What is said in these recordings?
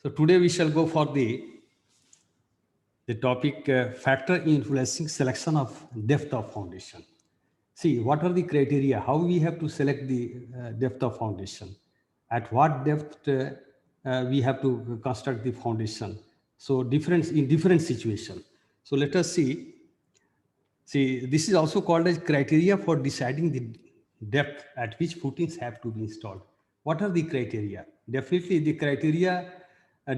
So today we shall go for the topic factor influencing selection of depth of foundation. See, what are the criteria? How we have to select the depth of foundation? At what depth we have to construct the foundation? So different in different situations. So let us see. See, this is also called as criteria for deciding the depth at which footings have to be installed. What are the criteria? Definitely the criteria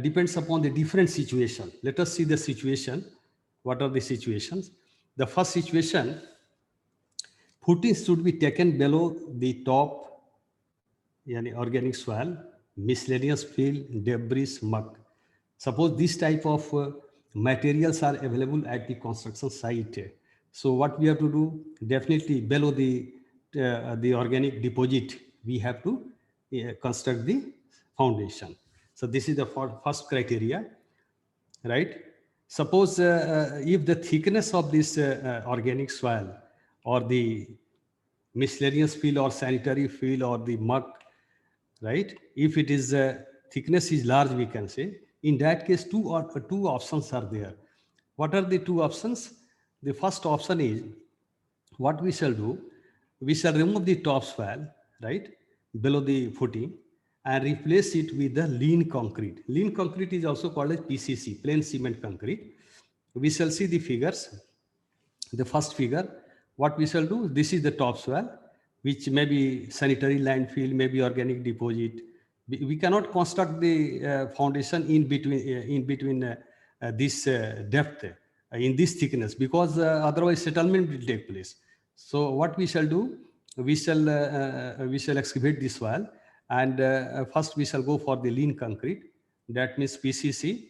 depends upon the different situation. Let us see the situation. What are the situations? The first situation, footings should be taken below the top, yani organic soil, miscellaneous fill, debris, muck. Suppose this type of materials are available at the construction site. So what we have to do, definitely below the organic deposit, we have to construct the foundation. So this is the first criteria, right? Suppose if the thickness of this organic soil or the miscellaneous fill or sanitary fill or the muck, right? If it is thickness is large, we can say, in that case, two options are there. What are the two options? The first option is, what we shall do, we shall remove the top swell, right, below the footing, and replace it with the lean concrete. Lean concrete is also called as PCC, plain cement concrete. We shall see the figures. The first figure, what we shall do, this is the top swell, which may be sanitary landfill, maybe organic deposit. We cannot construct the foundation in between this depth, in this thickness, because otherwise settlement will take place. So what we shall do, we shall excavate this well, and first we shall go for the lean concrete, that means PCC,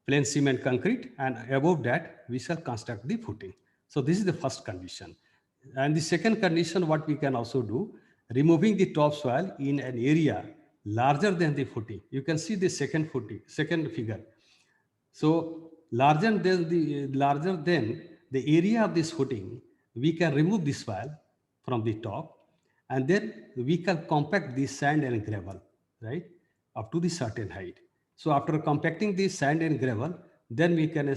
plain cement concrete, and above that we shall construct the footing. So this is the first condition. And the second condition, what we can also do, removing the topsoil in an area larger than the footing. You can see the second figure. So larger than the area of this footing, we can remove the soil from the top, and then we can compact the sand and gravel, right, up to the certain height. So after compacting the sand and gravel, then we can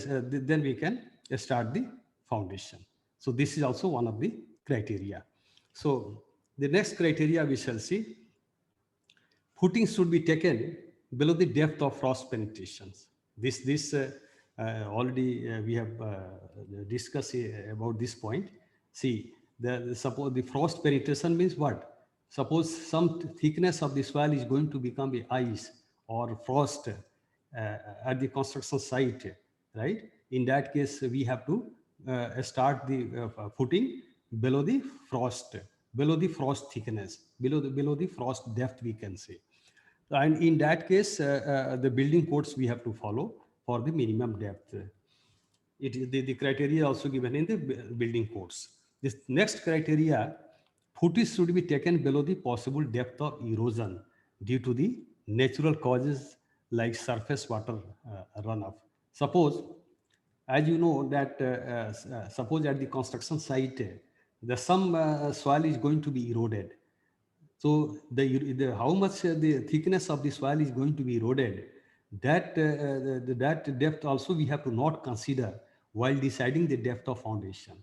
start the foundation. So this is also one of the criteria. So the next criteria we shall see, footings should be taken below the depth of frost penetrations. This already we have discussed about this point. See, suppose the frost penetration means what? Suppose some thickness of the soil is going to become the ice or frost at the construction site, right? In that case, we have to start the footing below the frost thickness, below the frost depth, we can say. And in that case, the building codes we have to follow for the minimum depth. The criteria also given in the building codes. This next criteria, footage should be taken below the possible depth of erosion due to the natural causes like surface water runoff. Suppose, as you know that suppose at the construction site, the some soil is going to be eroded. So the how much the thickness of the soil is going to be eroded, that depth also we have to not consider while deciding the depth of foundation.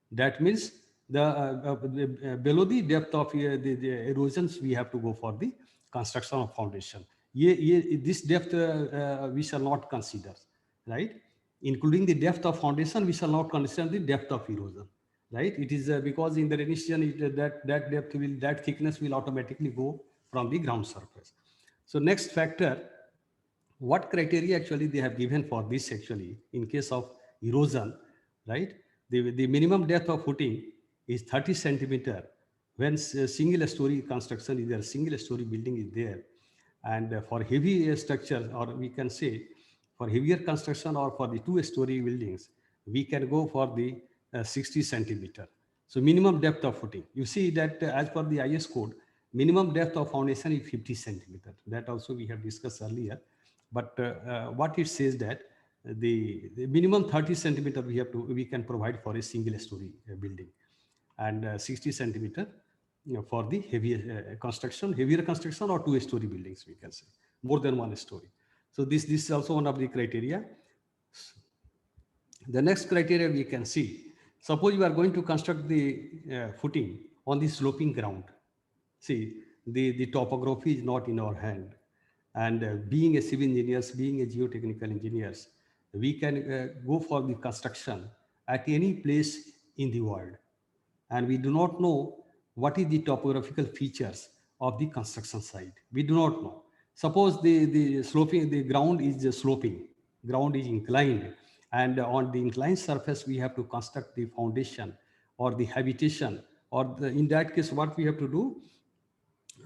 That means below the depth of the erosions, we have to go for the construction of foundation. This depth we shall not consider, right? Including the depth of foundation, we shall not consider the depth of erosion, right? It is because in the rendition that depth that thickness will automatically go from the ground surface. So next factor, what criteria actually they have given for this actually in case of erosion, right? The minimum depth of footing is 30 centimeter when single story construction is there, single story building is there. And for heavy structure, or we can say for heavier construction or for the two-story buildings, we can go for the 60 centimeter. So minimum depth of footing. You see that as per the IS code, minimum depth of foundation is 50 centimeter. That also we have discussed earlier. But what it says that the minimum 30 centimeter we can provide for a single story building, and 60 centimeter for the heavier construction or two-story buildings, we can say more than one story. So this is also one of the criteria. The next criteria we can see, suppose you are going to construct the footing on the sloping ground. See, the topography is not in our hand. And being a civil engineers, being a geotechnical engineers, we can go for the construction at any place in the world. And we do not know what is the topographical features of the construction site. We do not know. Suppose the ground is sloping, ground is inclined, and on the inclined surface we have to construct the foundation or the habitation, or in that case what we have to do,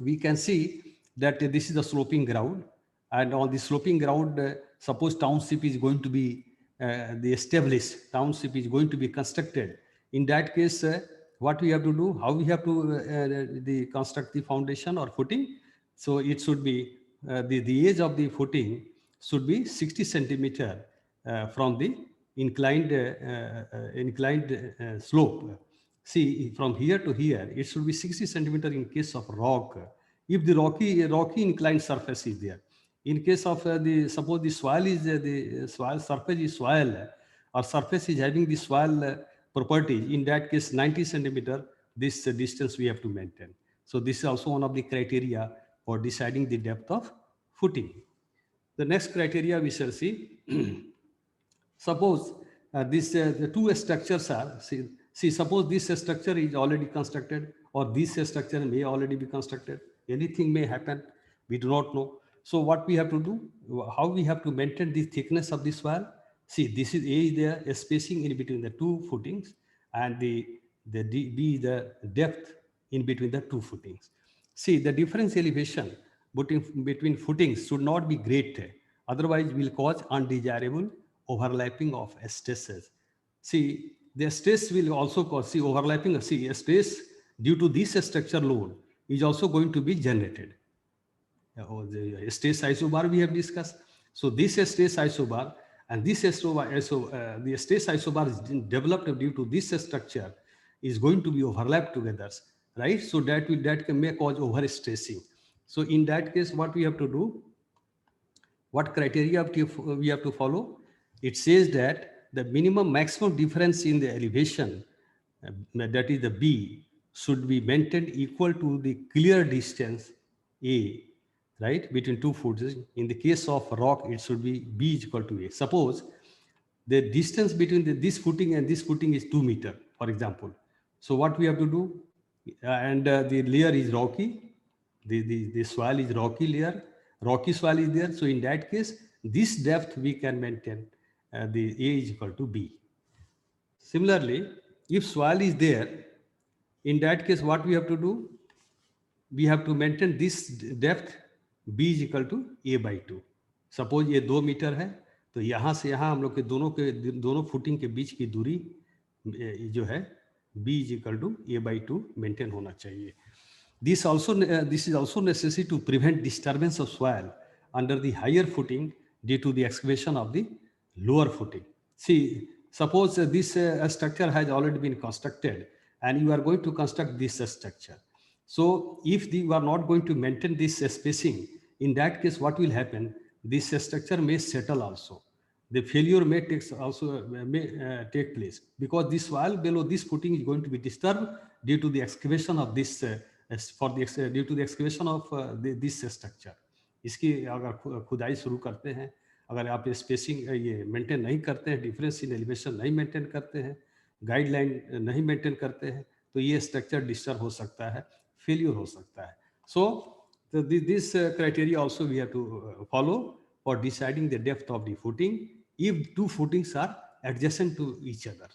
we can see that this is the sloping ground, and on the sloping ground, suppose township is going to be the established township is going to be constructed. In that case, what we have to do, how we have to construct the foundation or footing. So it should be the edge of the footing should be 60 centimeter from the inclined slope. See, from here to here, it should be 60 centimeter in case of rock. If the rocky inclined surface is there. In case of suppose the soil is the soil surface is soil, or surface is having the soil property, in that case 90 centimeter, this distance we have to maintain. So this is also one of the criteria for deciding the depth of footing. The next criteria we shall see. Suppose the two structures are, suppose this structure is already constructed, or this structure may already be constructed. Anything may happen, we do not know. So what we have to do, how we have to maintain the thickness of the soil. See, this is A is there, a spacing in between the two footings, and the B is the depth in between the two footings. See, the difference elevation between footings should not be great, otherwise will cause undesirable overlapping of stresses. See, the stress will also cause, overlapping, a stress due to this structure load is also going to be generated. The stress isobar we have discussed. So this stress isobar and this the stress isobar is developed due to this structure is going to be overlapped together, right? So that may cause overstressing. So in that case, what we have to do, what criteria we have to follow? It says that the minimum maximum difference in the elevation, that is the B, should be maintained equal to the clear distance A, right, between two footings. In the case of rock, it should be B is equal to A. Suppose the distance between this footing and this footing is 2 meters, for example. So what we have to do, and the layer is rocky, the soil is rocky soil is there. So in that case, this depth we can maintain the A is equal to B. Similarly, if soil is there, in that case, what we have to do? We have to maintain this depth B is equal to A by 2. Suppose ये 2 metre है, तो यहाँ से यहाँ हम लोग के दोनों फुटिंग के बीच की दूरी जो है B is equal to A by 2 maintain होना चाहिए. This is also necessary to prevent disturbance of soil under the higher footing due to the excavation of the lower footing. See, suppose this structure has already been constructed and you are going to construct this structure. So if you are not going to maintain this spacing, in that case, what will happen? This structure may settle also. The failure may take place because this soil below this footing is going to be disturbed due to the excavation of this due to the excavation of this structure. इसकी अगर खुदाई शुरू करते हैं, अगर आप spacing ये maintain नहीं करते हैं, डिफरेंस इन एलिवेशन नहीं मेंटेन करते हैं, गाइडलाइन नहीं मेंटेन करते हैं, तो ये स्ट्रक्चर डिस्टर्ब हो सकता है, फेलियर हो सकता है. So this criteria also we have to follow for deciding the depth of the footing if two footings are adjacent to each other.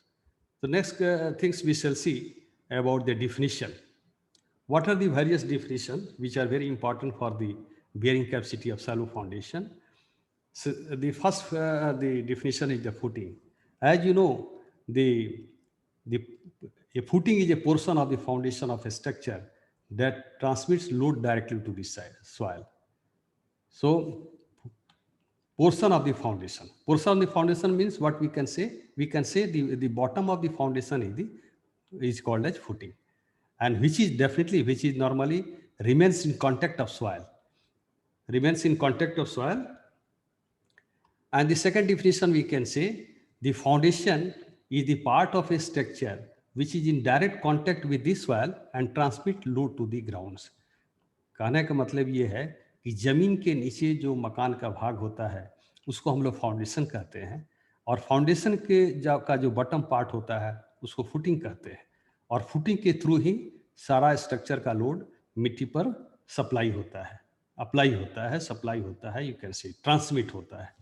The next things we shall see about the definition. What are the various definitions which are very important for the bearing capacity of shallow foundation? So the first the definition is the footing. As you know, a footing is a portion of the foundation of a structure that transmits load directly to the soil. So portion of the foundation. Portion of the foundation means what we can say? We can say the bottom of the foundation is called as footing, and which is normally remains in contact of soil. Remains in contact of soil And the second definition we can say, the foundation is the part of a structure which is in direct contact with the soil and transmit load to the grounds. कहने का मतलब ये है कि जमीन के नीचे जो मकान का भाग होता है उसको हम लोग फाउंडेशन कहते हैं, और फाउंडेशन का जो बॉटम पार्ट होता है उसको फुटिंग कहते हैं, और फुटिंग के थ्रू ही सारा स्ट्रक्चर का लोड मिट्टी पर सप्लाई होता है, अप्लाई होता है, सप्लाई होता है, यू कैन से ट्रांसमिट होता है.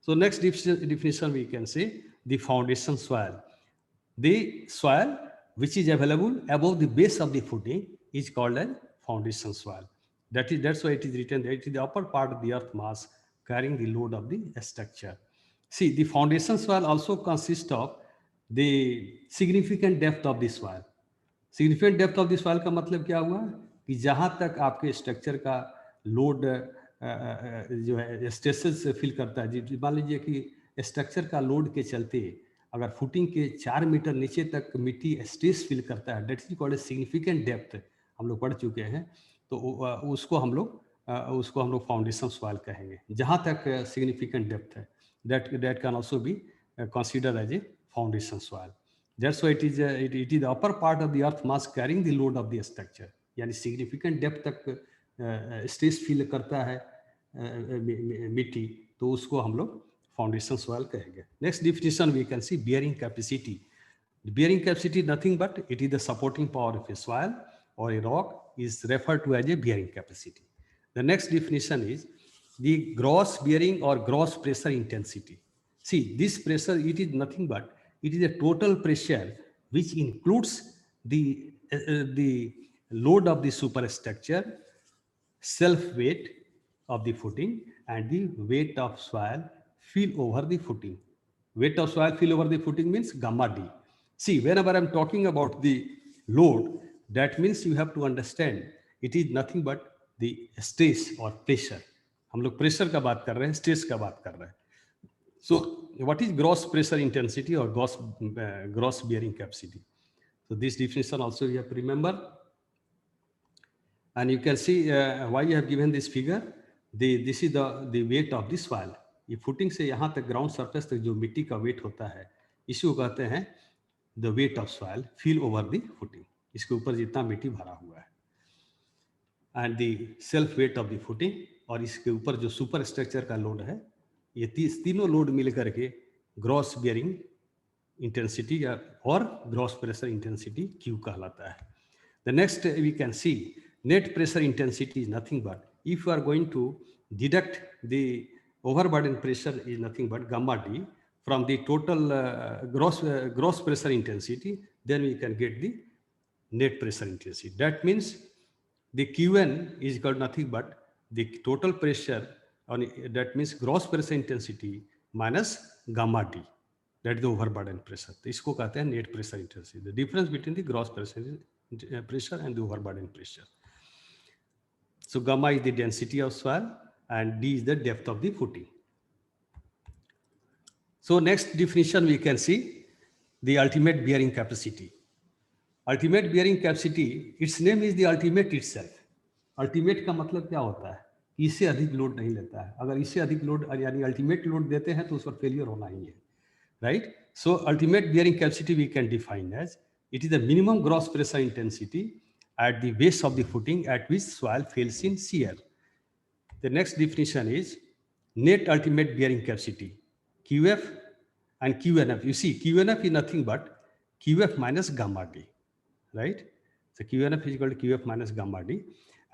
So next definition we can say, the foundation soil. The soil which is available above the base of the footing is called as foundation soil. That's why it is written that it is the upper part of the earth mass carrying the load of the structure. See, the foundation soil also consists of the significant depth of the soil. Significant depth of the soil का मतलब क्या हुआ कि जहाँ तक आपके structure का load जो है स्ट्रेसेस फील करता है. जी मान लीजिए कि स्ट्रक्चर का लोड के चलते अगर फुटिंग के 4 मीटर नीचे तक मिट्टी स्ट्रेस फील करता है, that is called significant depth, हम लोग पढ़ चुके हैं. तो उसको हम लोग फाउंडेशन सॉइल कहेंगे. जहाँ तक सिग्निफिकेंट डेप्थ है, that can also be considered as a foundation soil. That's why it is the upper part of the earth mass carrying the load of the structure. यानी significant depth तक stress feel करता है मिट्टी, तो उसको हम लोग फाउंडेशन सॉइल कहेंगे. Next definition we can see bearing capacity. Bearing capacity nothing but it is the supporting power of a soil or a rock is referred to as a bearing capacity. The next definition is the gross bearing or gross pressure intensity. See, this pressure, it is nothing but it is a total pressure which includes the load of the superstructure, self weight of the footing, and the weight of soil feel over the footing. Weight of soil feel over the footing means gamma d. See, whenever I'm talking about the load, that means you have to understand it is nothing but the stress or pressure. हम लोग pressure का बात कर रहे हैं, stress का बात कर रहे हैं. So what is gross pressure intensity or gross bearing capacity? So this definition also you have to remember. And you can see why you have given this figure. This is the weight of the soil. ये footing से यहाँ तक ground surface तक जो मिट्टी का wait होता है, इसको कहते हैं the weight of soil feel over the footing. इसके ऊपर जितना मिट्टी भरा हुआ है, and the self weight of the footing, और इसके ऊपर जो सुपर स्ट्रक्चर का लोड है, ये तीनों लोड मिल करके ग्रॉस बियरिंग इंटेंसिटी और ग्रॉस प्रेशर इंटेंसिटी क्यू कहलाता है. The next we can see net pressure intensity is nothing but if you are going to deduct the overburden pressure is nothing but gamma d from the total gross pressure intensity, then we can get the net pressure intensity. That means the Qn is equal to nothing but the total pressure on, that means gross pressure intensity minus gamma d, that is the overburden pressure. तो इसको कहते हैं net pressure intensity, the difference between the gross pressure and the overburden pressure. So gamma is the density of soil and d is the depth of the footing. So next definition we can see the ultimate bearing capacity. Ultimate bearing capacity, its name is the ultimate itself. Ultimate का मतलब क्या होता है? इससे अधिक load नहीं लेता है. अगर इससे अधिक लोड यानी अल्टीमेट लोड देते हैं तो उस पर फेलियर होना ही है, right? So ultimate bearing capacity we can define as it is the minimum gross pressure intensity at the base of the footing at which soil fails in shear. The next definition is net ultimate bearing capacity, QF and QNF. You see, QNF is nothing but QF minus gamma D, right? So QNF is equal to QF minus gamma D,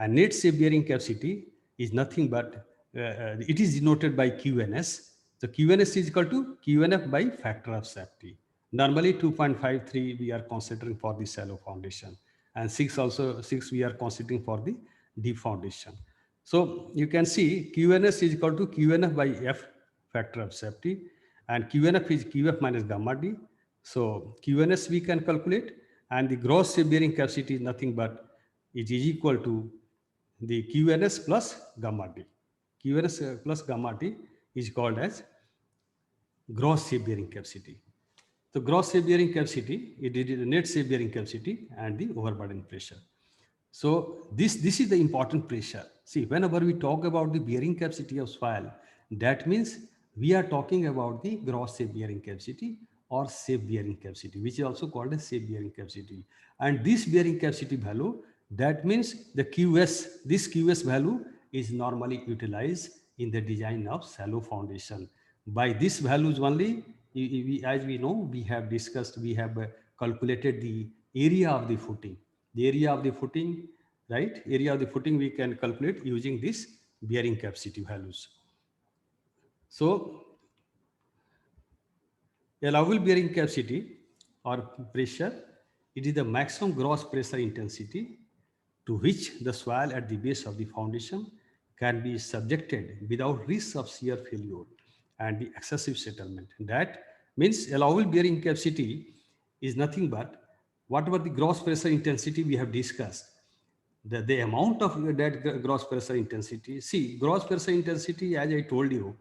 and net safe bearing capacity is nothing but it is denoted by QNS. So QNS is equal to QNF by factor of safety. Normally 2.53 we are considering for the shallow foundation, and 6 we are considering for the deep foundation. So you can see QNS is equal to QNF by F, factor of safety, and QNF is QF minus gamma D. So QNS we can calculate, and the gross bearing capacity is nothing but it is equal to the QNS plus gamma D. QNS plus gamma D is called as gross safe bearing capacity. So gross safe bearing capacity, it is the net safe bearing capacity and the overburden pressure. So this is the important pressure. See, whenever we talk about the bearing capacity of soil, that means we are talking about the gross safe bearing capacity or safe bearing capacity, which is also called as safe bearing capacity. And this bearing capacity value, that means the QS, this QS value is normally utilized in the design of shallow foundation. By these values only, as we know, we have discussed, we have calculated the area of the footing. The area of the footing, right? Area of the footing we can calculate using this bearing capacity values. So allowable bearing capacity or pressure, it is the maximum gross pressure intensity to which the soil at the base of the foundation can be subjected without risk of shear failure and the excessive settlement. That means allowable bearing capacity is nothing but whatever the gross pressure intensity we have discussed, the amount of that gross pressure intensity. See, gross pressure intensity, as I told you,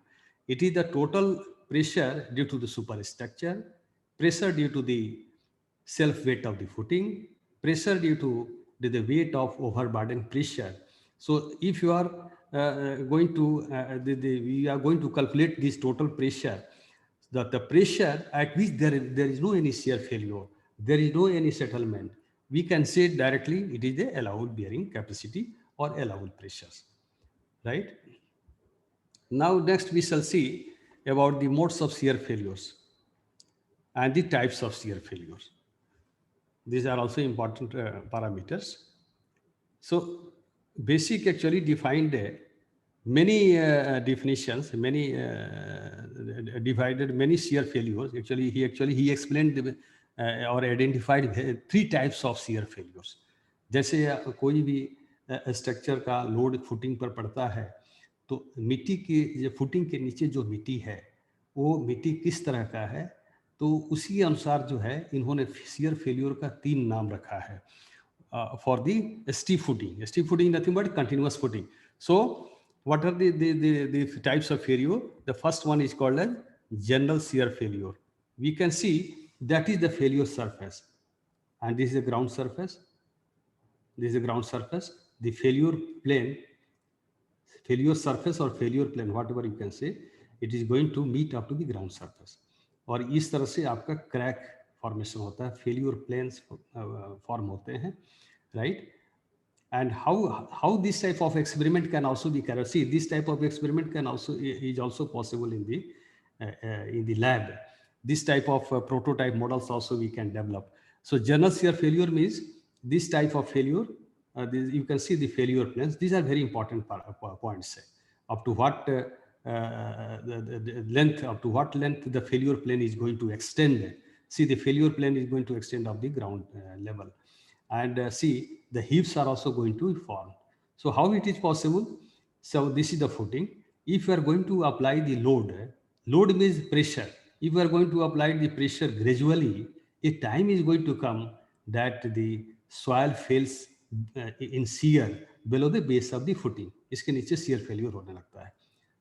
it is the total pressure due to the superstructure, pressure due to the self weight of the footing, pressure due to the weight of overburden pressure. So if you are going to, we are going to calculate this total pressure, the pressure at which there is no any shear failure, there is no any settlement, we can say directly it is the allowable bearing capacity or allowable pressures, right? Now next we shall see about the modes of shear failures and the types of shear failures. These are also important parameters. So basic actually defined many definitions, many divided many shear failures. Actually he explained or identified 3 types of shear failures. जैसे कोई भी structure का load footing पर पड़ता है तो मिट्टी की फुटिंग के नीचे जो मिट्टी है वो मिट्टी किस तरह का है, तो उसी अनुसार जो है इन्होंने shear failure का 3 नाम रखा है. For the steep footing. Steep footing is nothing but continuous footing. So what are the types of failure? The first one is called as general shear failure. We can see that is the failure surface. And this is the ground surface. This is the ground surface. The failure plane, failure surface or failure plane, whatever you can say, it is going to meet up to the ground surface. और इस तरह से आपका crack formation होता है, failure planes form होते हैं, right? And how this type of experiment can also be carried. See, this type of experiment can also is also possible in the lab. This type of prototype models also we can develop. So general shear failure means this type of failure. You can see the failure planes. These are very important points. Up to what the length, up to what length the failure plane is going to extend. See, the failure plane is going to extend up the ground level. And see, the heaves are also going to form. So how it is possible? So this is the footing. If you are going to apply the load, load means pressure. If you are going to apply the pressure gradually, a time is going to come that the soil fails in shear below the base of the footing. इसके नीचे shear failure होने लगता है.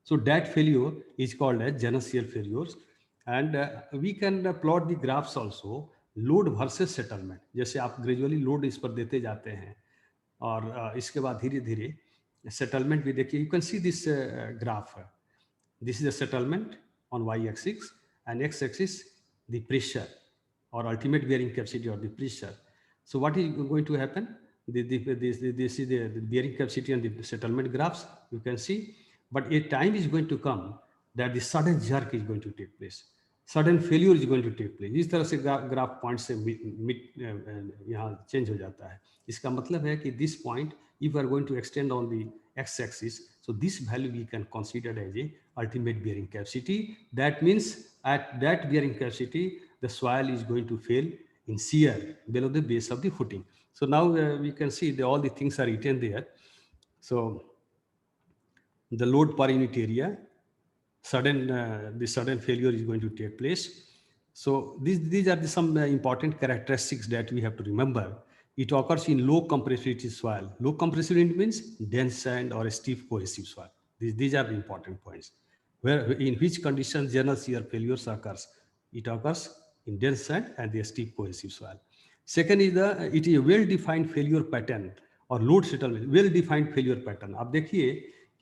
So that failure is called as general shear failures. And we can plot the graphs also. Load versus settlement, जैसे आप gradually load इस पर देते जाते हैं और इसके बाद धीरे धीरे सेटलमेंट भी देखिए. You can see this graph, this is a settlement on Y axis and X axis the pressure और अल्टीमेट बेयरिंग कैपेसिटी और the pressure. So what is going to happen, this is the bearing capacity and the settlement graphs you can see, but a time is going to come that the sudden jerk is going to take place, sudden failure is going to take place. इस तरह से graph point से यहाँ change हो जाता है. इसका मतलब है कि this point if we are going to extend on the x-axis, so this value we can consider as a ultimate bearing capacity. That means at that bearing capacity the soil is going to fail in shear below the base of the footing. So now we can see all the things are written there. So the load per unit area, the sudden failure is going to take place. So these are some important characteristics that we have to remember. It occurs in low compressivity soil. Low compressivity means dense sand or steep cohesive soil. These are the important points. Where in which conditions general shear failures occurs? It occurs in dense sand and the steep cohesive soil. Second is it is a well-defined failure pattern और load settlement, well defined failure pattern. आप देखिए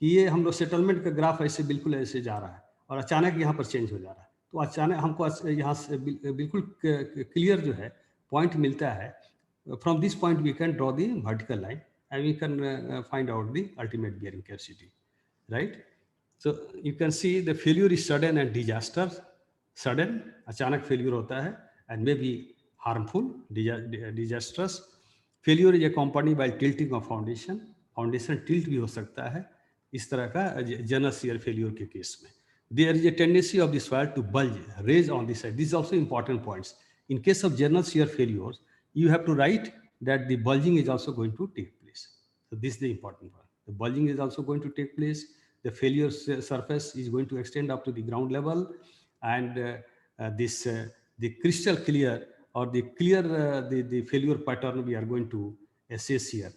कि ये हम लोग settlement का graph ऐसे बिल्कुल ऐसे जा रहा है और अचानक यहाँ पर चेंज हो जा रहा है, तो अचानक हमको यहाँ से बिल्कुल क्लियर जो है पॉइंट मिलता है. From this point we can draw the vertical line and we can find out the ultimate bearing capacity, right? So you can see the failure is sudden and disaster. Sudden, अचानक failure होता है, and may be harmful, disastrous. Failure is accompanied by tilting of foundation. Foundation tilt भी हो सकता है इस तरह का general shear failure के केस में. There is a tendency of the soil to bulge, raise on the side. These are also important points. In case of general shear failures, you have to write that the bulging is also going to take place. So this is the important part. The bulging is also going to take place. The failure surface is going to extend up to the ground level, and the crystal clear or the clear the failure pattern we are going to assess here.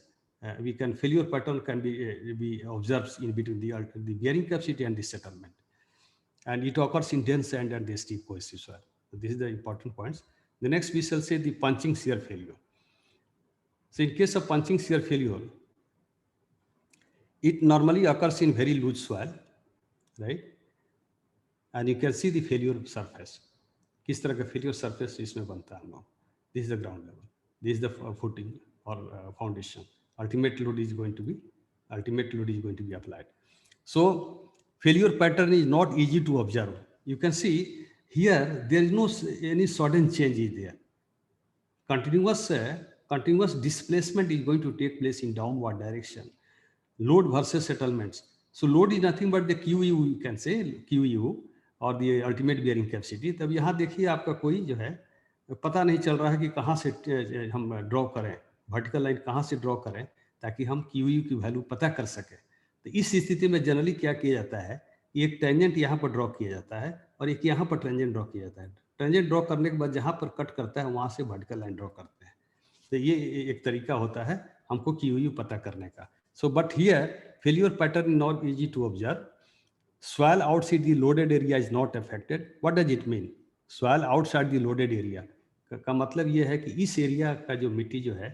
We can failure pattern can be observed in between the bearing capacity and the settlement, and it occurs in dense sand and the steep cohesive soil. So this is the important points. The next we shall say the punching shear failure. So in case of punching shear failure, it normally occurs in very loose soil, right? And you can see the failure surface. किस तरह का failure surface इसमें बनता है हम लोग. This is the ground level. This is the footing or foundation. Ultimate load is going to be applied. So failure pattern is not easy to observe. You can see here there is no any sudden change is there. Continuous displacement is going to take place in downward direction. Load versus settlements. So load is nothing but the QU, you can say QU or the ultimate bearing capacity. तब यहाँ देखिए आपका कोई जो है पता नहीं चल रहा है कि कहाँ से हम ड्रॉ करें, वर्टिकल लाइन कहाँ से ड्रॉ करें ताकि हम QU की वैल्यू पता कर सकें. तो इस स्थिति में जनरली क्या किया जाता है, एक टेंजेंट यहाँ पर ड्रॉ किया जाता है और एक यहाँ पर टेंजेंट ड्रॉ किया जाता है. टेंजेंट ड्रॉ करने के बाद जहाँ पर कट करता है वहाँ से वर्टिकल लाइन ड्रॉ करते हैं. तो ये एक तरीका होता है हमको QU पता करने का. So, but here failure pattern is not easy to observe. Swell outside the loaded area is not affected. What does it mean? Swell outside the loaded area का मतलब ये है कि इस एरिया का जो मिट्टी जो है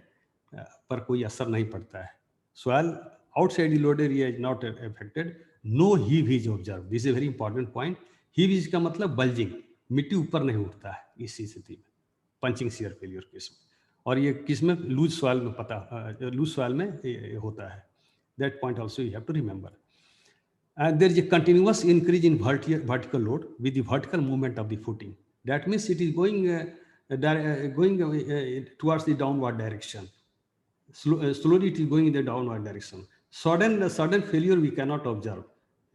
पर कोई असर नहीं पड़ता है. Swell outside the loaded area is not affected. No heave is observed. This is a very important point. Heave is का मतलब bulging, मिट्टी ऊपर नहीं उठता है इस स्थिति में पंचिंग shear failure केस में. और ये किस में लूज सॉइल में लूज सॉइल में होता है. That point also you have to remember. And there is a continuous increase in vertical load with the vertical movement of the footing. That means it is going towards the downward direction. Slowly it is going in the downward direction. Sudden failure we cannot observe.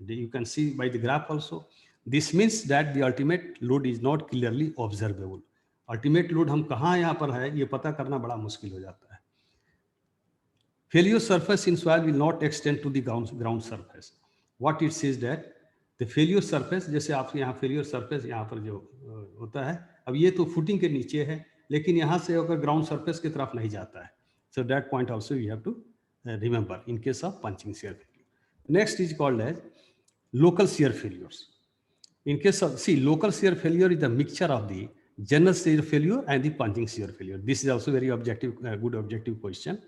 You can see by the graph also. This means that the ultimate load is not clearly observable. Ultimate load हम कहाँ यहाँ पर है ये पता करना बड़ा मुश्किल हो जाता है. Failure surface in soil will not extend to the ground surface. What it says that the failure surface, जैसे आपके यहाँ failure surface यहाँ पर जो होता है, अब ये तो footing के नीचे है, लेकिन यहाँ से होकर ground surface की तरफ नहीं जाता है. So that point also you have to remember in case of punching shear failure. Next is called as local shear failures. In case of, see, local shear failure is a mixture of the general shear failure and the punching shear failure. This is also very objective, good objective question.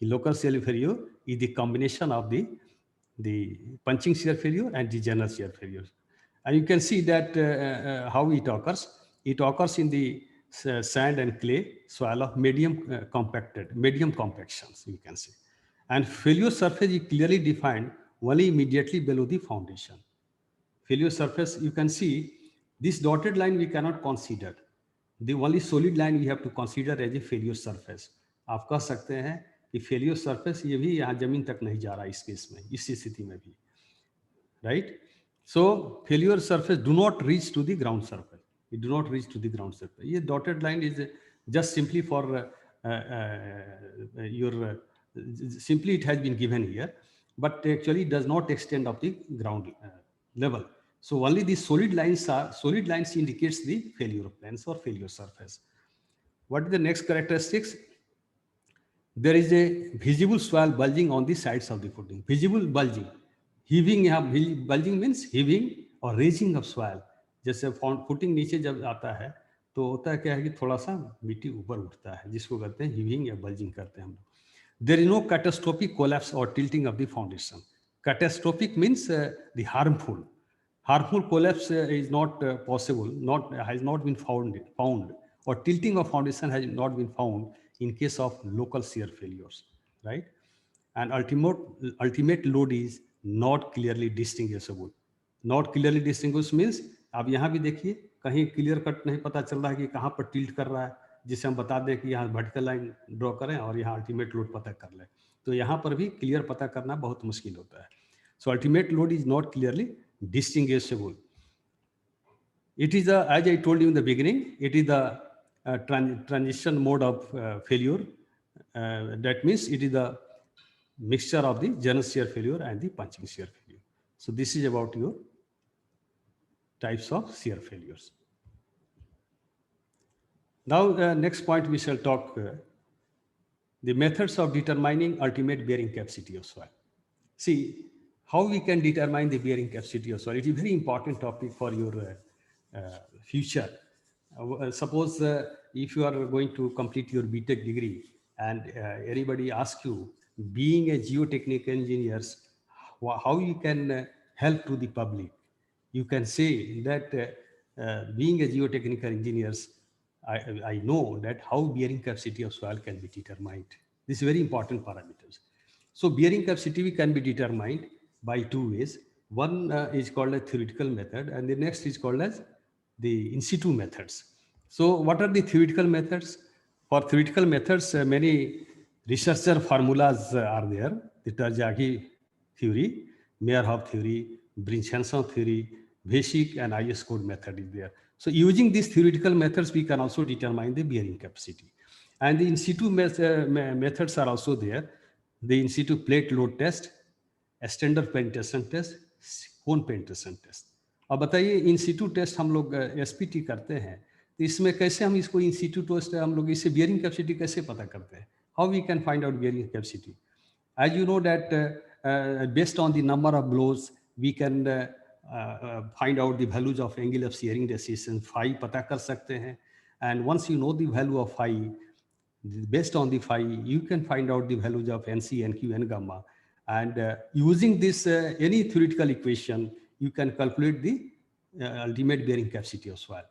Local shear failure is the combination of the punching shear failure and the general shear failure. And you can see that how it occurs. It occurs in the sand and clay soil of medium compactions, you can say. And failure surface is clearly defined only immediately below the foundation. Failure surface, you can see this dotted line we cannot consider. The only solid line we have to consider as a failure surface. आप कह सकते हैं कि failure surface ये भी यहाँ जमीन तक नहीं जा रहा इस केस में, इस स्थिति में भी, right. So failure surface do not reach to the ground surface, it do not reach to the ground surface. ये dotted line is just simply for your simply it has been given here, but actually it does not extend up the ground level. So only the solid lines indicates the failure planes or failure surface. What is the next characteristics? There is a visible swell bulging on the sides of the footing. Visible bulging, heaving. Bulging means heaving or raising of swell. जैसे footing नीचे जब आता है तो होता है क्या है कि थोड़ा सा मिट्टी ऊपर उठता है, जिसको कहते हैं heaving या bulging करते हैं हम लोग. There is no catastrophic collapse or tilting of the foundation. Catastrophic means the harmful. Harmful collapse is not possible, has not been found, or tilting of foundation has not been found in case of local shear failures, right? And ultimate load is not clearly distinguishable. Not clearly distinguished means आप यहाँ भी देखिए कहीं clear cut नहीं पता चल रहा है कि कहाँ पर टिल्ट कर रहा है, जिसे हम बता दें कि यहाँ वर्टिकल लाइन ड्रॉ करें और यहाँ अल्टीमेट लोड पता कर लें, तो यहाँ पर भी क्लियर पता करना बहुत मुश्किल होता है. So ultimate load is not clearly distinguishable. It is the, as I told you in the beginning, it is the transition mode of failure. That means it is the mixture of the Janus shear failure and the punching shear failure. So this is about your types of shear failures. Now, next point we shall talk the methods of determining ultimate bearing capacity of soil. See, how we can determine the bearing capacity of soil. It is a very important topic for your future. Suppose if you are going to complete your BTech degree and anybody asks you, being a geotechnical engineer, how you can help to the public, you can say that being a geotechnical engineer, I know that how bearing capacity of soil can be determined. This is very important parameters. So bearing capacity can be determined by two ways. One is called a theoretical method, and the next is called as the in situ methods. So what are the theoretical methods? For theoretical methods, many researcher formulas are there. The Terzaghi theory, Meyerhoff theory, Brinch-Hanson theory, basic and IS code method is there. So using these theoretical methods, we can also determine the bearing capacity. And the in situ methods are also there. The in situ plate load test, standard penetration test, cone penetration test. अब बताइए इन Situ test हम लोग SPT करते हैं, तो इसमें कैसे हम इसको इन सिटू टेस्ट हम लोग इससे बियरिंग कैपेसिटी कैसे पता करते हैं? How we can find out bearing capacity? As you know that based on the number of blows, we can find out the values of angle of shearing resistance phi पता कर सकते हैं. And once you know the value of phi, based on the phi, you can find out the values of NC, NQ, and gamma. And using this any theoretical equation, you can calculate the ultimate bearing capacity of soil.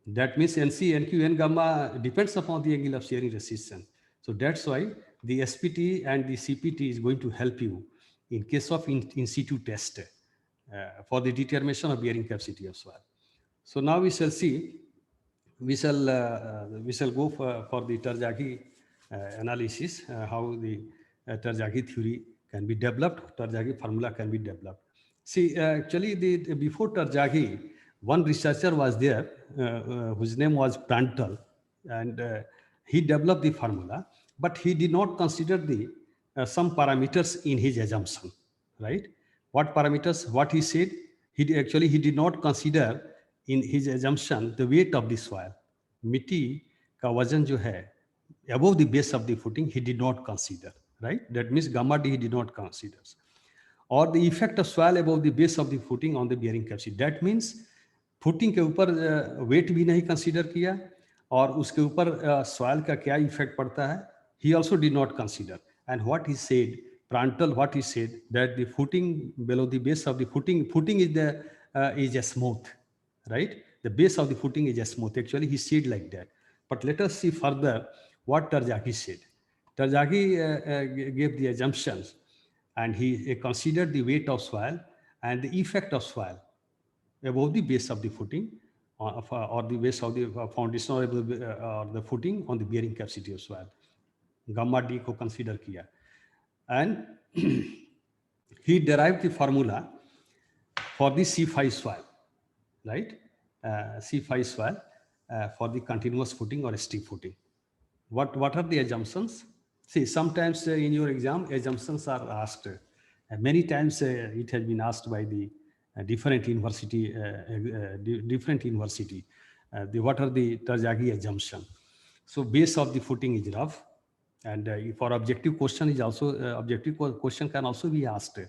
That means NC, NQ, and gamma depends upon the angle of shearing resistance. So that's why the SPT and the CPT is going to help you in case of in situ test for the determination of bearing capacity of soil. So now we shall see, we shall go for the Terzaghi analysis, how the Terzaghi theory can be developed, Terzaghi formula can be developed. See, actually, before Terzaghi, one researcher was there whose name was Prandtl, and he developed the formula, but he did not consider the some parameters in his assumption, right? What parameters? What he said? He did not consider in his assumption the weight of the soil. मिट्टी का वजन जो है above the base of the footing he did not consider, right? That means gamma D he did not consider. Or the effect of soil above the base of the footing on the bearing capacity. That means footing के ऊपर weight भी नहीं consider किया और उसके ऊपर soil का क्या effect पड़ता है, he also did not consider. And what he said, Prandtl, what he said, that the footing below the base of the footing is a smooth, right? The base of the footing is a smooth. Actually, he said like that. But let us see further what Terzaghi said. Terzaghi gave the assumptions, and he considered the weight of soil and the effect of soil above the base of the footing or the base of the foundation or the footing on the bearing capacity of soil. Gamma D को consider किया. And he derived the formula for the C5 soil, right? C5 soil for the continuous footing or steep footing. What are the assumptions? See, sometimes in your exam, assumptions are asked. Many times it has been asked by the different university. What are the Terzaghi assumption? So base of the footing is rough, and for objective question is also objective question can also be asked.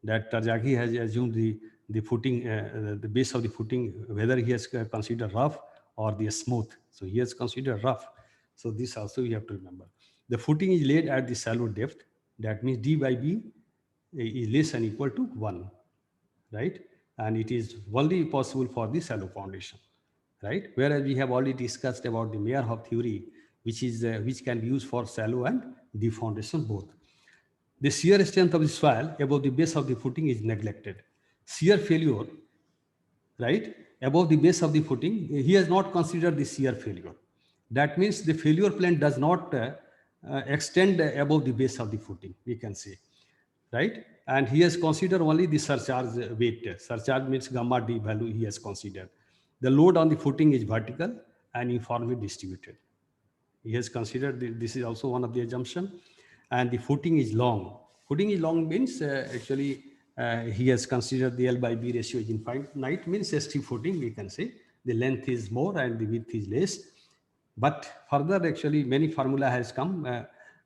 That Terzaghi has assumed the footing, the base of the footing, whether he has considered rough or the smooth. So he has considered rough. So this also you have to remember. The footing is laid at the shallow depth. That means D by B is less than equal to 1, right? and it is only possible for the shallow foundation, right? Whereas we have already discussed about the Meyerhoff theory, which can be used for shallow and deep foundation both. The shear strength of the soil above the base of the footing is neglected. Shear failure, right, above the base of the footing, he has not considered the shear failure. That means the failure plane does not extend above the base of the footing, we can say, right? And he has considered only the surcharge weight. Surcharge means gamma D value he has considered. The load on the footing is vertical and uniformly distributed. He has considered this is also one of the assumption. And the footing is long. Footing is long means actually he has considered the L by B ratio is infinite, means ST footing, we can say. The length is more and the width is less. But further, actually, many formula has come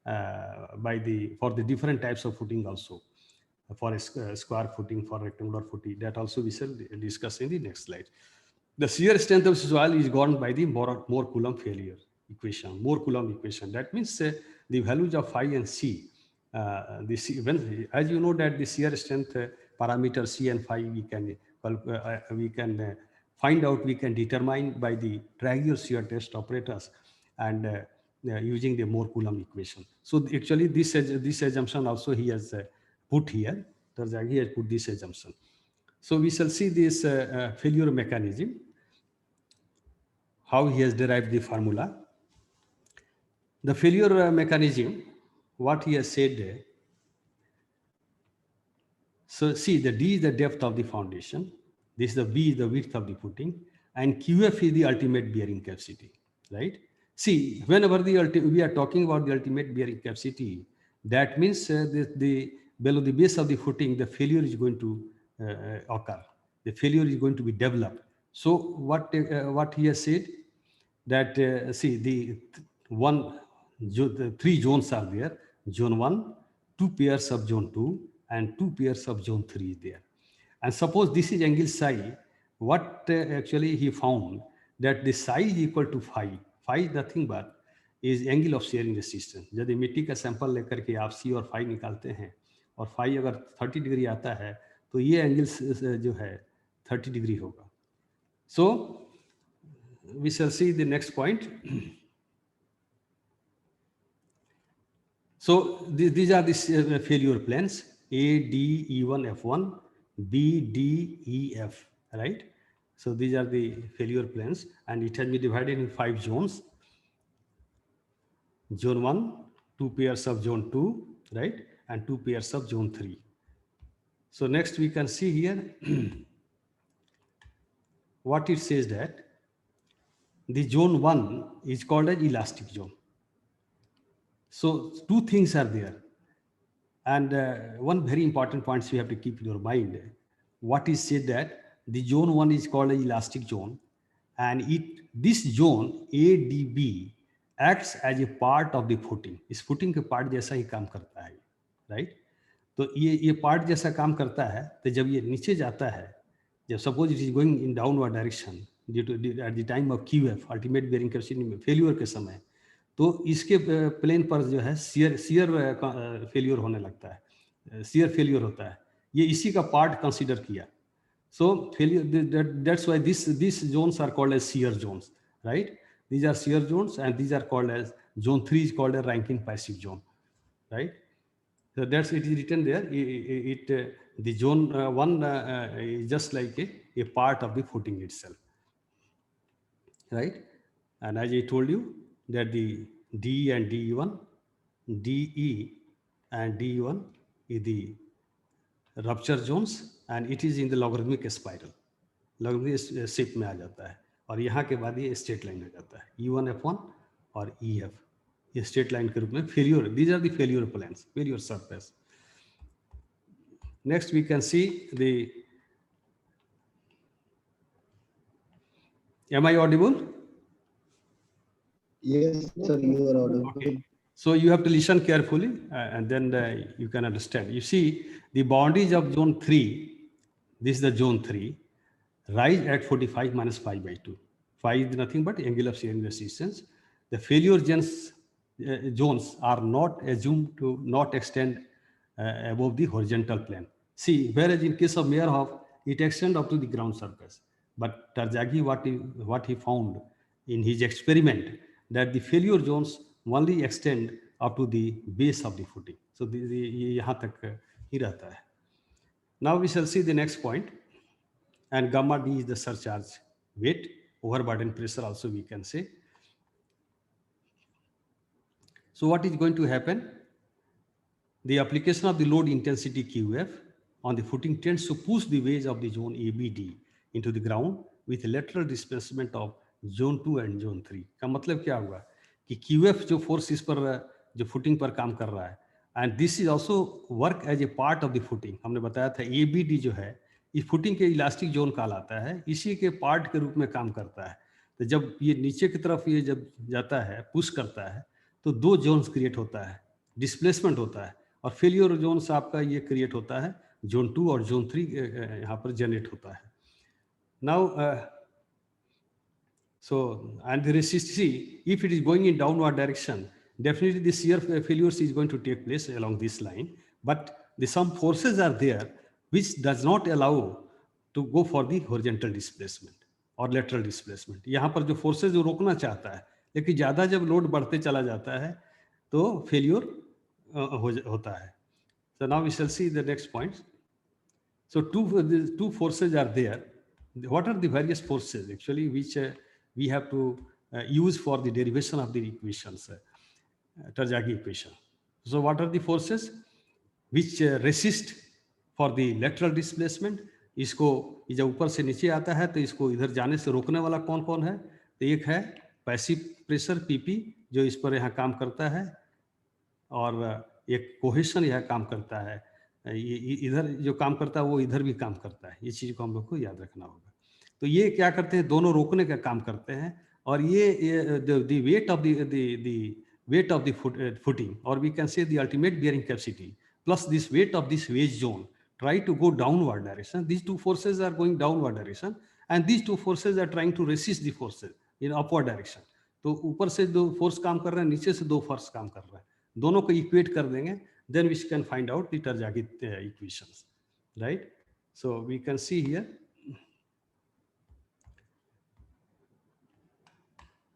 for the different types of footing also. For a square footing, for rectangular footing, that also we shall discuss in the next slide. The shear strength of soil is governed by the Moore Coulomb failure equation, Moore Coulomb equation. That means the values of phi and C. As you know that the shear strength parameter C and phi we can find out, we can determine by the Trager shear test operators and using the Moore Coulomb equation. So actually this assumption also he has put here. He has put this assumption. So we shall see this failure mechanism, how he has derived the formula. The failure mechanism, what he has said. So see, the D is the depth of the foundation. This is the B is the width of the footing, and QF is the ultimate bearing capacity, right? See, whenever we are talking about the ultimate bearing capacity, that means the below the base of the footing, the failure is going to occur. The failure is going to be developed. So what he has said, that see, the three zones are there: zone 1, 2 pairs of zone 2, and 2 pairs of zone 3 is there. And suppose this is angle psi, what actually he found, that the psi is equal to phi. Phi is nothing but is angle of shearing resistance. यदि मिट्टी का sample लेकर के आप सी और phi निकालते हैं और फाई अगर 30 डिग्री आता है तो ये एंगल जो है 30 डिग्री होगा. So we shall see the next point. So these are the failure planes: A, D, E1, F1, B, D, E, F, right? So these are the failure planes, and it has been divided in 5 zones. Zone 1, 2 pairs of zone 2, right? And 2 pairs of zone 3. So next we can see here what it says, that the zone 1 is called as elastic zone. So 2 things are there. And one very important point you have to keep in your mind. What is said, that the zone 1 is called an elastic zone, and this zone ADB acts as a part of the footing. इस footing के part जैसा ही काम करता है, right? तो ये part जैसा काम करता है, तो जब ये नीचे जाता है, जब suppose it is going in downward direction due to at the time of QF, ultimate bearing capacity में failure के समय, तो इसके प्लेन पर जो है shear फेलियर होने लगता है, shear फेलियर होता है. ये इसी का पार्ट कंसीडर किया. So that's why these zones are called as shear zones, right? These are shear zones, and these are called as zone 3 is called a Rankine passive zone, right? So that's it is written there. The zone 1 is just like a part of the footing itself, right? And as I told you, that the DE and DE1, DE and DE1 is the rupture zones, and it is in the logarithmic spiral. Logarithmic shape में आ जाता है, और यहाँ के बाद ये straight line हो जाता है. E1, F1 और EF ये स्ट्रेट लाइन के रूप में failure. These are the failure planes, failure surface. Next we can see the. Am I audible? Yes, sir, you are audible. Okay. So you have to listen carefully, and then you can understand. You see, the boundaries of zone 3, this is the zone 3, rise at 45 minus phi by 2. Phi is nothing but angle of shearing resistance. The failure zones are not assumed to not extend above the horizontal plane. See, whereas in case of Meyerhoff, it extends up to the ground surface. But Terzaghi, what he found in his experiment, that the failure zones only extend up to the base of the footing. So ये यहाँ तक ही रहता है. Now we shall see the next point, and gamma d is the surcharge weight, overburden pressure also we can say. So what is going to happen? The application of the load intensity QF on the footing tends to push the wedge of the zone ABD into the ground with lateral displacement of zone 2 and zone 3. का मतलब क्या होगा कि QF जो force इस पर जो footing पर काम कर रहा है, and this is also work as a part of the footing. हमने बताया था ABD जो है इस फुटिंग के इलास्टिक जोन कहलाता है, इसी के पार्ट के रूप में काम करता है. तो जब ये नीचे की तरफ ये जब जाता है, पुश करता है, तो दो जोन्स क्रिएट होता है, डिस्प्लेसमेंट होता है, और फेलियर जोन्स आपका ये क्रिएट होता है, जोन 2 और जोन 3 यहाँ पर जनरेट होता है. Now so and the resistance, if it is going in downward direction, definitely the shear failures is going to take place along this line, but some forces are there which does not allow to go for the horizontal displacement or lateral displacement. यहाँ पर जो forces जो रोकना चाहता है, लेकिन ज़्यादा जब लोड बढ़ते चला जाता है तो फेल्योर होता है. So now we shall see the next points. So two forces are there. What are the various forces actually which we have to use for the derivation of the equations, Terzaghi equation? So what are the forces which resist for the lateral displacement? इसको जब ऊपर से नीचे आता है तो इसको इधर जाने से रोकने वाला कौन कौन है? तो एक है पैसिव प्रेशर PP जो इस पर यहाँ काम करता है, और एक कोहेशन यह काम करता है, ये इधर जो काम करता है वो इधर भी काम करता है. ये चीज़ को हम लोग को याद रखना होगा. तो ये क्या करते हैं, दोनों रोकने का काम करते हैं, और ये the weight of the footing, और we can say the ultimate bearing capacity plus this weight of this wedge zone try to go downward direction. These two forces are going downward direction, and these two forces are trying to resist the forces in upward direction. तो ऊपर से दो force काम कर रहे हैं, नीचे से दो फोर्स काम कर रहे हैं, दोनों को इक्वेट कर देंगे, then we can find out the Terzaghi equations, right? So we can see here.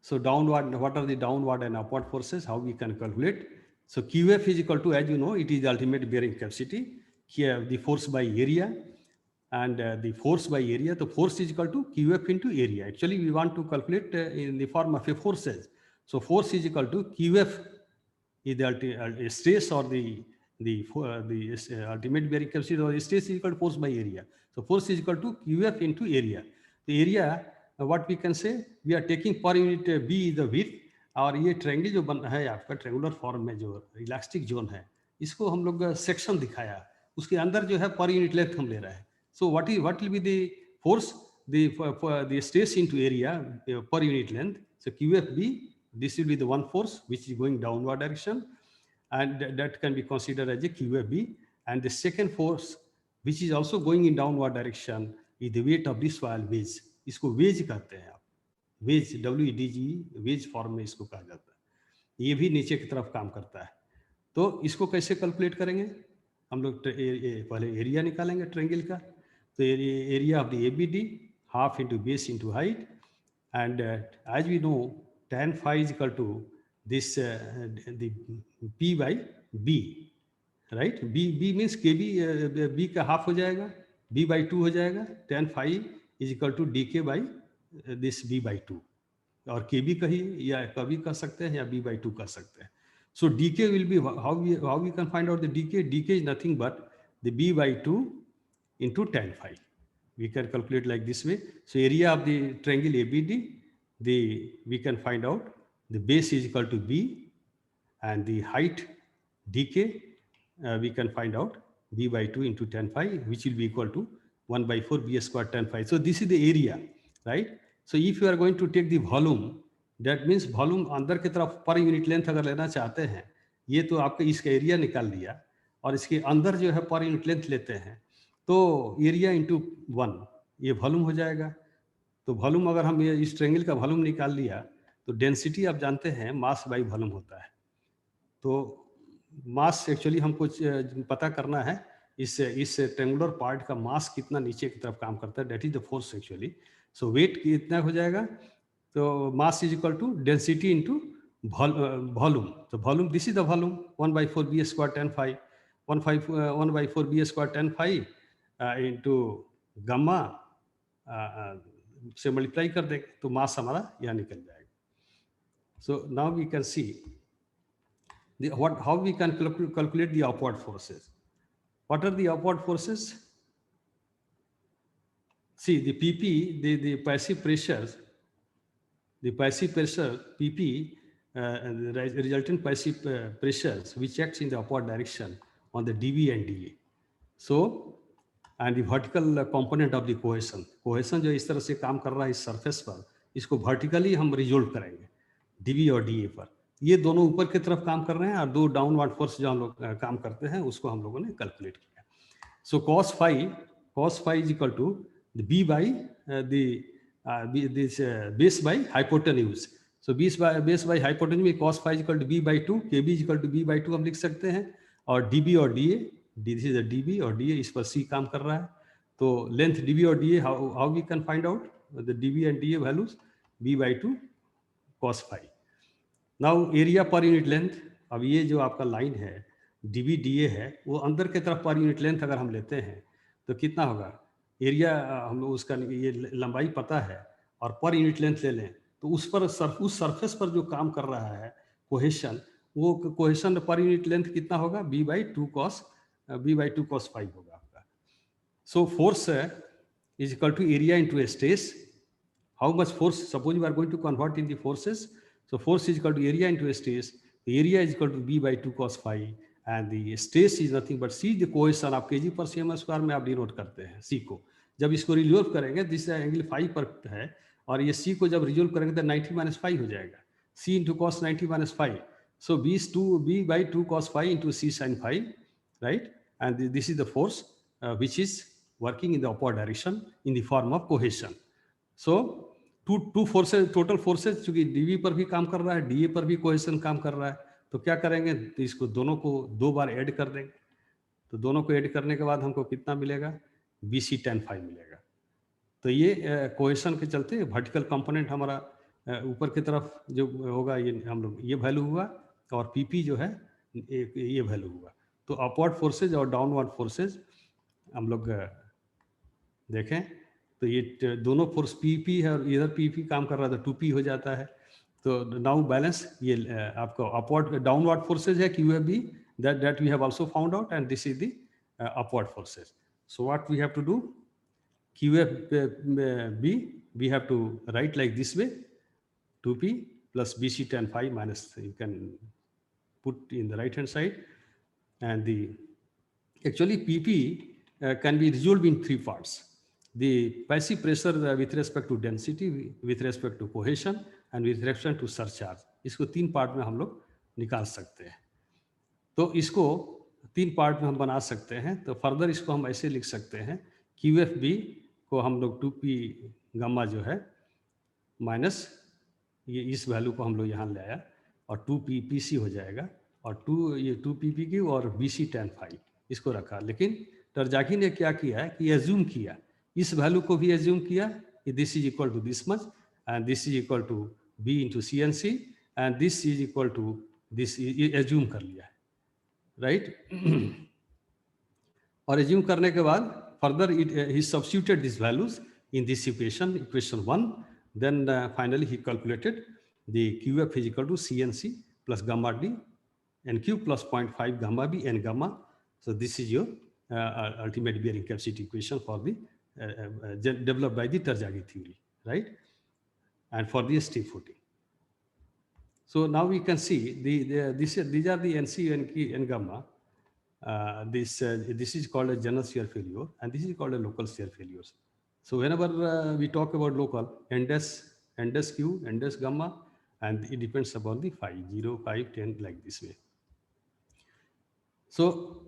So downward, what are the downward and upward forces? How we can calculate? So QF is equal to, as you know, it is the ultimate bearing capacity. Here the force by area, and the force by area. The force is equal to QF into area. Actually, we want to calculate in the form of a forces. So force is equal to QF is the stress or the ultimate bearing capacity, or stress is equal to force by area. So force is equal to QF into area. The area, what we can say, we are taking per unit B is the width, और ये triangle जो बन है आपका triangular form में जो elastic zone है, इसको हम लोग सेक्शन दिखाया, उसके अंदर जो है पर यूनिट लेंथ हम ले रहे हैं. So what will be the force, the stress into area per unit length. So QFB, this will be the one force which is going downward direction, and that can be considered as a QFB. And the second force which is also going in downward direction is the weight of this soil wedge. इसको veg कहते हैं आप, veg, WEDGE, veg form में इसको कहा जाता है. ये भी नीचे की तरफ काम करता है. तो इसको कैसे कैलकुलेट करेंगे हम लोग? पहले एरिया निकालेंगे ट्रायंगल का. तो area of the ABD half into base into height, and as we know tan phi is equal to this the P by B, right? B means KB, B का half हो जाएगा, B by 2 हो जाएगा. tan phi is equal to DK by this B by 2, और KB कहिए या कभी कह सकते हैं या B by 2 कह सकते हैं. So dk will be, how we can find out the dk? Dk is nothing but the B by 2 into tan phi. We can calculate like this way. So area of the triangle ABD, we can find out the base is equal to B, and the height dk, we can find out B by 2 into tan phi, which will be equal to 1 by 4 B square tan phi. So this is the area, right? So if you are going to take the volume, that means volume अंदर की तरफ per unit length अगर लेना चाहते हैं, ये तो आपका इसका एरिया निकाल लिया, और इसके अंदर जो है पर यूनिट लेंथ लेते हैं, तो एरिया इंटू 1 ये वॉल्यूम हो जाएगा. तो वॉल्यूम अगर हम ये इस ट्रायंगल का वॉल्यूम निकाल लिया, तो डेंसिटी आप जानते हैं मास बाई वॉल्यूम होता है. तो मास एक्चुअली हमको पता करना है इस ट्रेंगुलर पार्ट का मास कितना नीचे की तरफ काम करता है, that is the force actually. So weight कितना हो जाएगा, तो mass is equal to density into volume. तो volume, this is the volume 1/4 B square tan phi, 1/4 B square tan phi into gamma से मल्टीप्लाई कर देंगे तो मास हमारा यहाँ निकल जाएगा. So now we can see how we can calculate the upward forces. What are the upward forces? See the PP, the passive pressures, PP, the resultant passive pressures which acts in the upward direction on the dV and dA. So and the vertical component of the cohesion जो इस तरह से काम कर रहा है इस surface पर, इसको वर्टिकली हम रिजोल्व करेंगे dV और dA पर. ये दोनों ऊपर की तरफ काम कर रहे हैं और दो डाउनवर्ड फोर्स जो हम लोग काम करते हैं उसको हम लोगों ने कैलकुलेट किया. सो cos phi is equal to the B by this base by hypotenuse. So base by hypotenuse में cos phi is equal to B by 2, KB is equal to B by 2 हम लिख सकते हैं. और dB और dA, this is the dB और dA, इस पर C काम कर रहा है. तो लेंथ dB और dA, how we can find out the dB and dA values? B by 2 cos phi. Now area per unit length, अब ये जो आपका लाइन है dB dA है, वो अंदर के तरफ पर यूनिट लेंथ अगर हम लेते हैं तो कितना होगा एरिया, हम लोग उसका ये लंबाई पता है और पर यूनिट लेंथ ले लें तो उस सरफेस पर जो काम कर रहा है कोहेशन, वो कोहेशन पर यूनिट लेंथ कितना होगा B by 2 cos phi होगा आपका. So force is equal to area into stress. How much force, suppose we are going to convert in the forces. So force is equal to area into stress. The area is equal to B by 2 cos phi and the stress is nothing but C, the cohesion आप kg per cm square में आप denote करते हैं C को. जब इसको resolve करेंगे, this angle phi पर है और ये C को जब रिजोल्व करेंगे तो 90 minus phi हो जाएगा. C into cos 90 minus phi. So B by 2 cos phi into C sin phi, right? And this is the force which is working in the upward direction in the form of cohesion. So two forces, total forces, चूंकि dV पर भी काम कर रहा है, dA पर भी cohesion काम कर रहा है, तो क्या करेंगे, तो इसको दोनों को दो बार ऐड कर देंगे. तो दोनों को ऐड करने के बाद हमको कितना मिलेगा, BC tan phi मिलेगा. तो ये कोहेशन के चलते वर्टिकल कंपोनेंट हमारा ऊपर की तरफ जो होगा, ये हम लोग ये वैल्यू हुआ और PP जो है ये वैल्यू हुआ. तो अपवर्ड फोर्सेज और डाउनवर्ड फोर्सेज हम लोग देखें तो ये दोनों फोर्स PP है और इधर PP काम कर रहा था 2P हो जाता है. तो नाउ बैलेंस ये आपको अपवर्ड डाउनवर्ड फोर्सेज है QFB, that we have also found out, and this is the upward forces. So what we have to do, QFB we have to write like this way, 2P plus BC tan phi minus, you can put in the right hand side, and the actually PP can be resolved in three parts. The passive pressure with respect to density, with respect to cohesion and with respect to surcharge, इसको तीन part में हम लोग निकाल सकते हैं. तो इसको तीन पार्ट में हम बना सकते हैं. तो फर्दर इसको हम ऐसे लिख सकते हैं, QFB को हम लोग 2P गामा जो है माइनस ये इस वैल्यू को हम लोग यहाँ ले आया और 2P PC हो जाएगा और 2PP की और BC tan phi इसको रखा. लेकिन टरजाकी ने क्या किया है कि एज्यूम किया, इस वैल्यू को भी एज्यूम किया कि this is equal to this much and this is equal to B into CNC and this is equal to this, assume कर लिया है, राइट. और एज्यूम करने के बाद further he substituted this values in this equation 1. Then finally he calculated the QF is equal to CNC plus gamma D NQ plus 0.5 gamma B N gamma. So this is your ultimate bearing capacity equation for the developed by the Terzaghi theory, right? And for the stiff footing. So now we can see these are the NC and gamma. This is called a general shear failure, and this is called a local shear failures. So whenever we talk about local, n dash Q, n dash gamma, and it depends upon the phi 0, 5, 10 like this way. So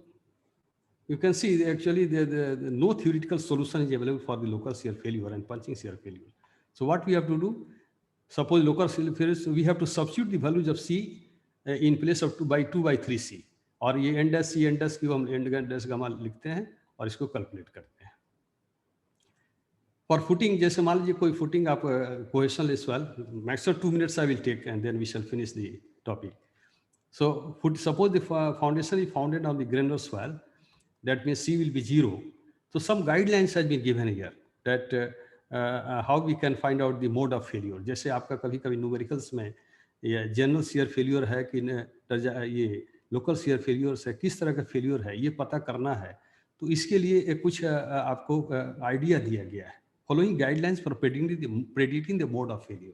you can see actually the no theoretical solution is available for the local shear failure and punching shear failure. So what we have to do, suppose local shear failure, so we have to substitute the values of C in place of 2 by 3C. और ये N dash C N dash की हम N dash gamma लिखते हैं और इसको calculate करते हैं। फॉर फुटिंग, जैसे मान लीजिए कोई फुटिंग आप cohesional soil, maximum 2 minutes I will take and then we shall finish the topic. So suppose the foundation is founded on the granular swell, that means C will be 0. So some guidelines has been given here that how we can find out the mode of failure. जैसे आपका कभी कभी numericals में ये general shear failure है कि ये local shear failure है, किस तरह का फेल्यूर है ये पता करना है, तो इसके लिए कुछ आपको आइडिया दिया गया है। Following guidelines for predicting the mode of failure,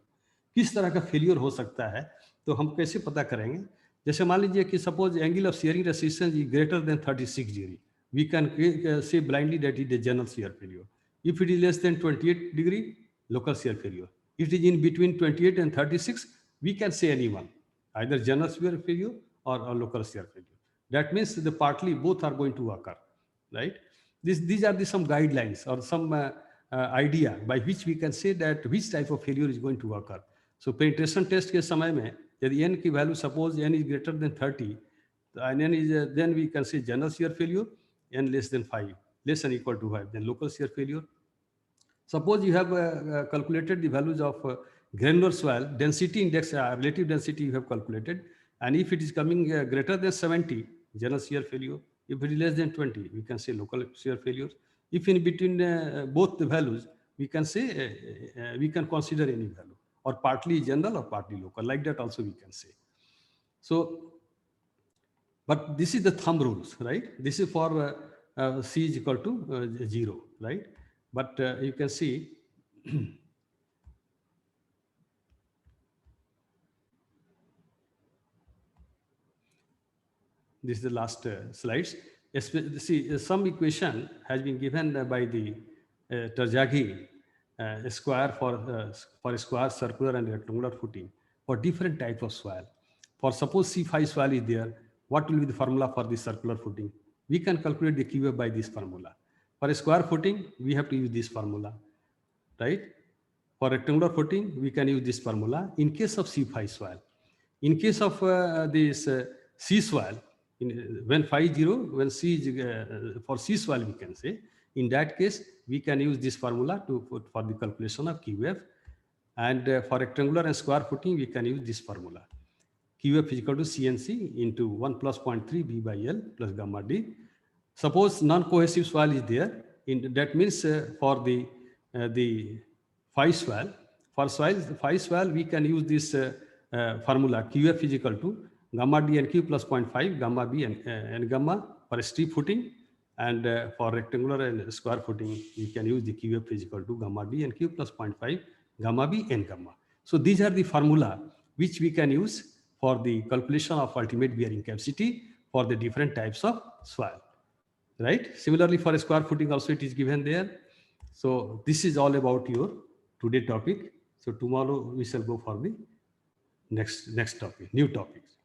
किस तरह का फेल्यूर हो सकता है, तो हम कैसे पता करेंगे। जैसे मान लीजिए कि suppose angle of shearing resistance is greater than 36 degree, we can say blindly that is the general shear failure. If it is less than 28 degree, local shear failure. If it is in between 28 and 36, we can say anyone, either general shear failure or local shear failure. That means the partly both are going to occur, right? These are the some guidelines or some idea by which we can say that which type of failure is going to occur. So penetration test के समय में यदि n की value suppose n is greater than 30, and n is then we can say general shear failure, n less than 5, less than equal to 5, then local shear failure. Suppose you have calculated the values of granular soil density index, relative density you have calculated, and if it is coming greater than 70, general shear failure. If it is less than 20, we can say local shear failure. If in between both the values, we can say we can consider any value, or partly general or partly local, like that also we can say. So, but this is the thumb rules, right? This is for C is equal to 0, right? But you can see this is the last slides. See, some equation has been given by the Terzaghi square for square, circular, and rectangular footing for different type of soil. For suppose C5 soil is there, what will be the formula for the circular footing? We can calculate the QF by this formula. For a square footing, we have to use this formula, right? For rectangular footing, we can use this formula in case of C5 soil. In case of this C soil, when phi 0, when C is for C soil, we can say, in that case, we can use this formula for the calculation of QF. And for rectangular and square footing, we can use this formula. QF is equal to CNC into 1 plus 0.3 B by L plus gamma D. Suppose non-cohesive soil is there, that means for the phi soil, for phi soil, we can use this formula QF is equal to gamma D and Q plus 0.5, gamma B and gamma for steep footing, and for rectangular and square footing, we can use the QF is equal to gamma D and Q plus 0.5, gamma B and gamma. So these are the formula which we can use for the calculation of ultimate bearing capacity for the different types of soil, right? Similarly, for a square footing also it is given there. So this is all about your today topic. So tomorrow we shall go for the next topic, new topics.